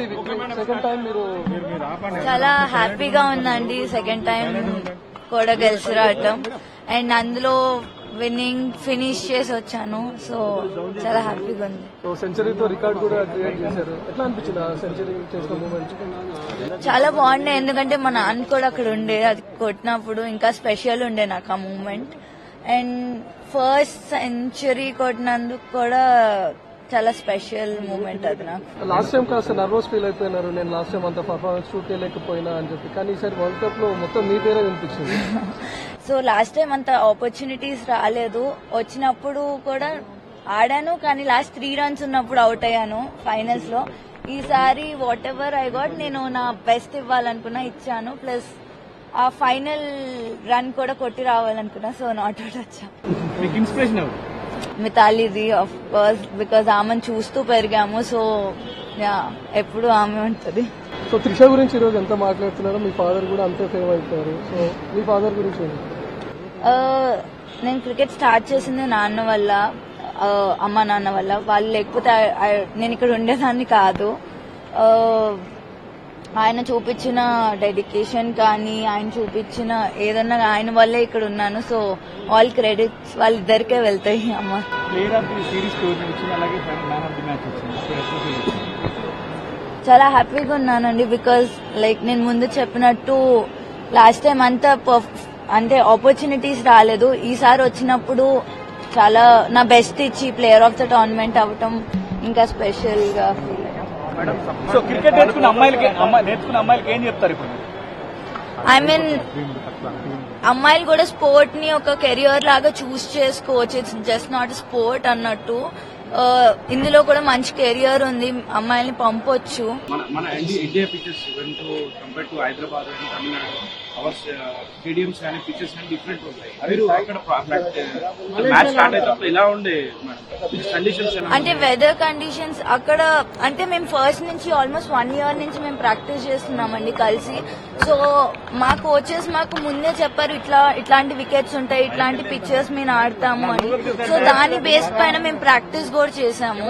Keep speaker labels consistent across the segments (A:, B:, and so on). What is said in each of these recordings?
A: ఉంది second time మీరు
B: చాలా హ్యాపీగా ఉందండి సెకండ్ టైం కూడా గెలిచి రావటం అండ్ అందులో విన్నింగ్ ఫినిష్ చేసి వచ్చాను. సో చాలా హ్యాపీగా ఉంది.
A: సో సెంచరీతో రికార్డ్ కూడా క్రియేట్ చేశారు. ఎట్లా అనిపించింది ఆ సెంచరీ చేసిన మూమెంట్?
B: చాలా బాగుండే, ఎందుకంటే మా నాన్న కూడా అక్కడ ఉండే, అది కొట్టినప్పుడు ఇంకా స్పెషల్ ఉండే నాకు ఆ మూమెంట్. అండ్ ఫస్ట్ సెంచరీ కొట్టినందుకు కూడా చాలా స్పెషల్ మూమెంట్ అది నాకు.
A: లాస్ట్ టైం కాస్త నర్వస్ ఫీల్ అయిపోయినారు, నేను లాస్ట్ టైం అంత పర్ఫార్మెన్స్ షూట్ చేయలేకపోయినా అని చెప్పి, కానీ ఈసారి వరల్డ్ కప్ లో మొత్తం మీ పేరే వినిపించింది.
B: సో లాస్ట్ టైం అంత ఆపర్చునిటీస్ రాలేదు, వచ్చినప్పుడు కూడా ఆడాను కానీ లాస్ట్ 3 runs ఉన్నప్పుడు అవుట్ అయ్యాను ఫైనల్స్ లో. ఈసారి వాట్ ఎవర్ ఐ గాట్ నేను నా బెస్ట్ ఇవ్వాలనుకున్నా, ఇచ్చాను. ప్లస్ ఆ ఫైనల్ రన్ కూడా కొట్టి రావాలనుకున్నా, సో నాట్ అవుట్ వచ్చా. మితాలీది ఆఫ్ కోర్స్, బికాజ్ ఆమెను చూస్తూ పెరిగాము. సో ఎప్పుడు ఆమె ఉంటుంది.
A: సో త్రిష గురించి ఈరోజు ఎంత మాట్లాడుతున్నారో, మీ ఫాదర్ కూడా అంతే ఫేమ్ అయిపోయారు. సో మీ ఫాదర్ గురించి
B: నేను క్రికెట్ స్టార్ట్ చేసింది నాన్న వల్ల, అమ్మ నాన్న వల్ల. వాళ్ళు లేకపోతే నేను ఇక్కడ ఉండేదాన్ని కాదు. ఆయన చూపించిన డెడికేషన్ కానీ, ఆయన చూపించిన ఏదన్నా ఆయన వల్లే ఇక్కడ ఉన్నాను. సో ఆల్ క్రెడిట్స్ వాళ్ళిద్దరికే వెళ్తాయి. అమ్మ చాలా హ్యాపీగా ఉన్నానండి, బికాజ్ లైక్ నేను ముందు చెప్పినట్టు లాస్ట్ టైం అంటే ఆపర్చునిటీస్ రాలేదు. ఈసారి వచ్చినప్పుడు చాలా నా బెస్ట్ ఇచ్చి ప్లేయర్ ఆఫ్ ద టోర్నమెంట్ అవ్వటం ఇంకా స్పెషల్ గా ఫీల్ అయ్యాను.
C: సో క్రికెట్ నేర్చుకున్న అమ్మాయిలకి ఏం చెప్తారు ఇప్పుడు?
B: ఐ మీన్ అమ్మాయిలు కూడా స్పోర్ట్ ని ఒక కెరియర్ లాగా చూస్ చేసుకోవచ్చు. ఇట్స్ జస్ట్ నాట్ స్పోర్ట్ అన్నట్టు. ఇందులో కూడా మంచి కెరియర్ ఉంది, అమ్మాయిల్ని పంపొచ్చు.
D: మన India pitches compare to Hyderabad and Tamil Nadu, our stadiums కానీ పిచెస్ కానీ డిఫరెంట్ ఉంటాయి. మీరు అక్కడ మ్యాచ్ స్టార్ట్ అయినప్పుడు ఎలా ఉండే కండిషన్స్?
B: అంటే వెదర్ కండిషన్స్ అక్కడ, అంటే మేము ఫస్ట్ నుంచి ఆల్మోస్ట్ 1 year నుంచి మేము ప్రాక్టీస్ చేస్తున్నామండి కలిసి. సో మా కోచెస్ మాకు ముందే చెప్పారు ఇట్లాంటి వికెట్స్ ఉంటాయి, ఇట్లాంటి పిక్చర్స్ మేము ఆడతాము అని. సో దాని బేస్ పైన మేము ప్రాక్టీస్ కూడా చేసాము.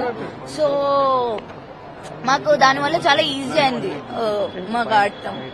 B: సో మాకు దానివల్ల చాలా ఈజీ అయింది మాకు ఆడటం.